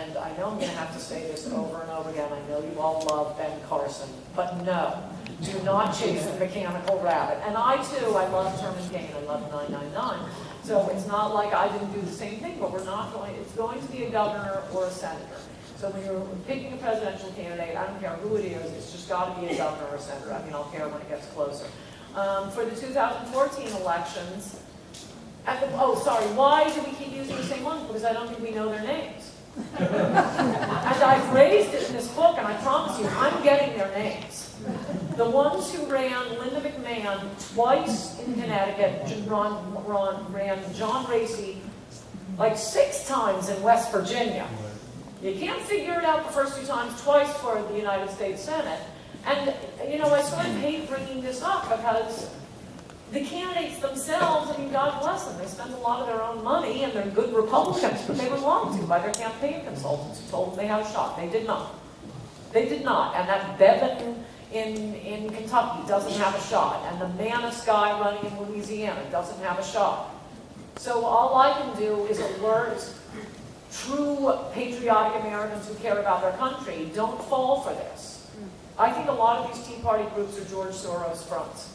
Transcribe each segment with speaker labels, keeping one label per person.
Speaker 1: and I know I'm going to have to say this over and over again, I know you all love Ben Carson, but no, do not chase the mechanical rabbit. And I too, I love Terman Kane, I love 999. So it's not like I didn't do the same thing, but it's going to be a governor or a senator. So when you're picking a presidential candidate, I don't care who it is, it's just got to be a governor or a senator. I mean, I'll care when it gets closer. For the 2014 elections, why do we keep using the same ones? Because I don't think we know their names. And I've raised it in this book, and I promise you, I'm getting their names. The ones who ran Linda McMahon twice in Connecticut, ran John Racy like 6 times in West Virginia. You can't figure it out the first 2 times, twice for the United States Senate. And, you know, I sort of hate bringing this up because the candidates themselves, I mean, God bless them, they spend a lot of their own money and they're good Republicans, but they were lied to by their campaign consultants who told them they had a shot. They did not. They did not. And that Bevin in Kentucky doesn't have a shot. And the Manus guy running in Louisiana doesn't have a shot. So all I can do is alert true patriotic Americans who care about their country, don't fall for this. I think a lot of these Tea Party groups are George Soros fronts.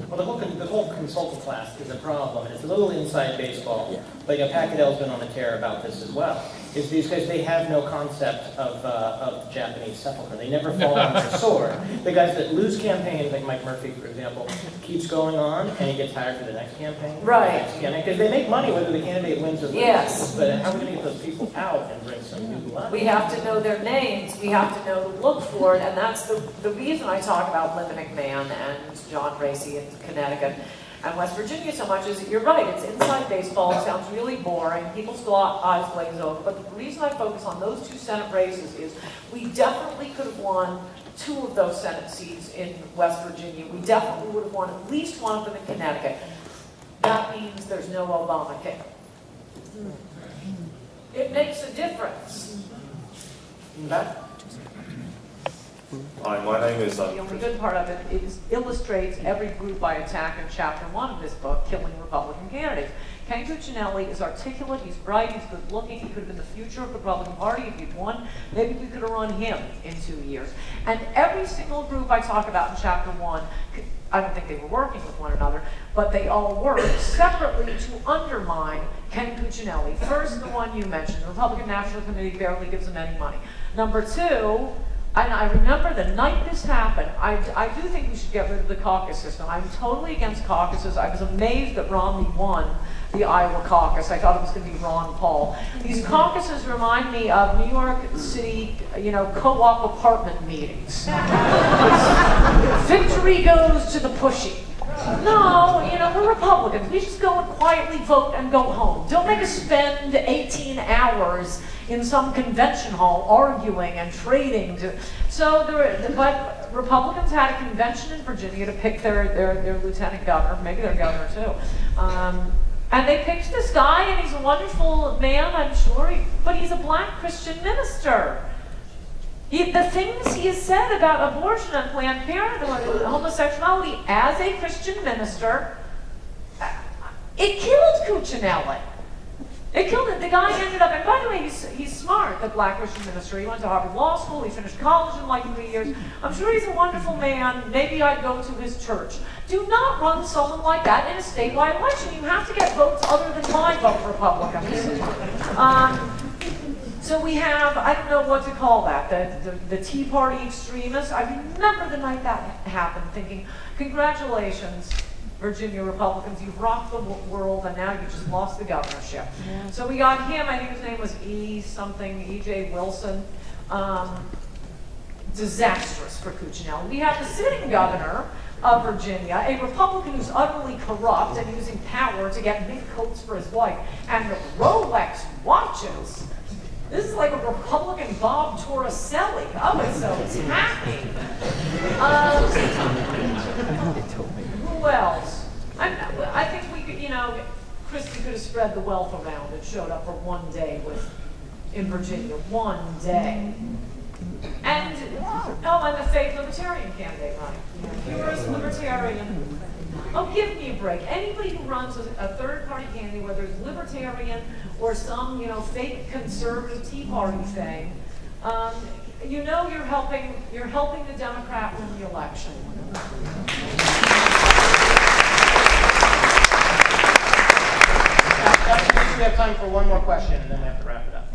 Speaker 2: Well, the whole consultant class is a problem, and it's a little inside baseball. But Pat Goodell's been on the tear about this as well. Is because they have no concept of Japanese sepulchre. They never fall on their sword. The guys that lose campaigns, like Mike Murphy, for example, keeps going on, and he gets hired for the next campaign.
Speaker 1: Right.
Speaker 2: Because they make money whether the candidate wins or loses.
Speaker 1: Yes.
Speaker 2: But how are we going to get those people out and bring some new blood?
Speaker 1: We have to know their names. We have to know to look for it, and that's the reason I talk about Linda McMahon and John Racy in Connecticut and West Virginia so much is that you're right, it's inside baseball, it sounds really boring, people's eyes glaze over, but the reason I focus on those 2 Senate races is we definitely could have won 2 of those Senate seats in West Virginia. We definitely would have won at least 1 of them in Connecticut. That means there's no Obamacare. It makes a difference. Okay?
Speaker 3: Hi, my name is...
Speaker 1: The only good part of it is illustrates every group I attack in chapter 1 of this book, Killing Republican Candidates. Ken Cuccinelli is articulate, he's bright, he's good looking, he could have been the future of the Republican Party if he'd won. Maybe we could have run him in 2 years. And every single group I talk about in chapter 1, I don't think they were working with one another, but they all worked separately to undermine Ken Cuccinelli. First, the one you mentioned, the Republican National Committee barely gives him any money. Number 2, and I remember the night this happened, I do think we should get rid of the caucus system. I'm totally against caucuses. I was amazed that Romney won the Iowa caucus. I thought it was going to be Ron Paul. These caucuses remind me of New York City, co-op apartment meetings. Victory goes to the pushy. No, we're Republicans. We just go and quietly vote and go home. Don't make us spend 18 hours in some convention hall arguing and trading. But Republicans had a convention in Virginia to pick their lieutenant governor, maybe their governor too. And they picked this guy, and he's a wonderful man, I'm sure, but he's a black Christian minister. The things he has said about abortion and Planned Parenthood and homosexuality as a Christian minister, it killed Cuccinelli. It killed it. The guy ended up, and by the way, he's smart, the black Christian minister. He went to Harvard Law School, he finished college in like 3 years. I'm sure he's a wonderful man. Maybe I'd go to his church. Do not run someone like that in a statewide election. You have to get votes other than my vote Republicans. So we have, I don't know what to call that, the Tea Party extremists. I remember the night that happened thinking, congratulations, Virginia Republicans, you've rocked the world and now you just lost the governorship. Yeah. So we got him, I think his name was E.J. Wilson. Disastrous for Cuccinelli. We have the sitting governor of Virginia, a Republican who's utterly corrupt and using power to get mink coats for his wife and Rolex watches. This is like a Republican Bob Torricelli. Oh, it's so tacky. Who else? I think we could, Christie could have spread the wealth around and showed up for one day in Virginia. One day. And the fake libertarian candidate running. Purist libertarian. Oh, give me a break. Anybody who runs a third-party candidate, whether it's libertarian or some, fake conservative Tea Party thing, you're helping the Democrat win the election.
Speaker 2: We have time for one more question, and then we have to wrap it up.